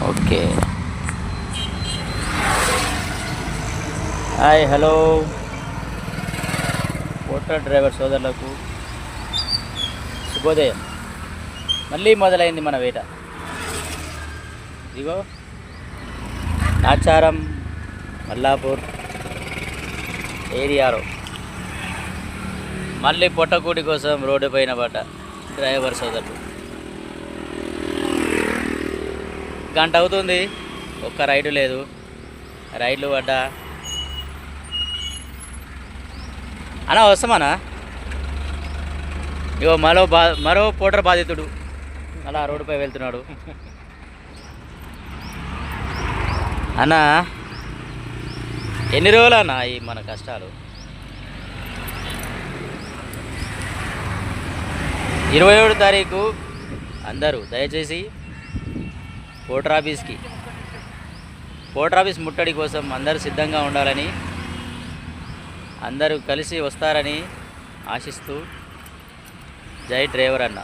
Okay. Hi, hello motor driver సోదరులకు శుభోదయం. మళ్ళీ మొదలైంది మన వేట. ఇదిగో నాచారం మల్లాపూర్ ఏరియాలో మళ్ళీ పొట్టకూటి కోసం రోడ్డు పైన పడ్డ డ్రైవర్ సోదరులు. గంట అవుతుంది, ఒక్క రైలు లేదు. రైలు పడ్డా అన్నా వస్తామన్నా. ఇగో మరో పోటర్ బాధితుడు అలా రోడ్డుపై వెళ్తున్నాడు. అన్నా ఎన్ని రోజులు అన్నా ఈ మన కష్టాలు? 27 తారీఖు అందరూ దయచేసి పోటర్ ఆఫీస్ ముట్టడి కోసం అందరూ సిద్ధంగా ఉండాలని, అందరూ కలిసి వస్తారని ఆశిస్తూ జై డ్రైవర్ అన్న.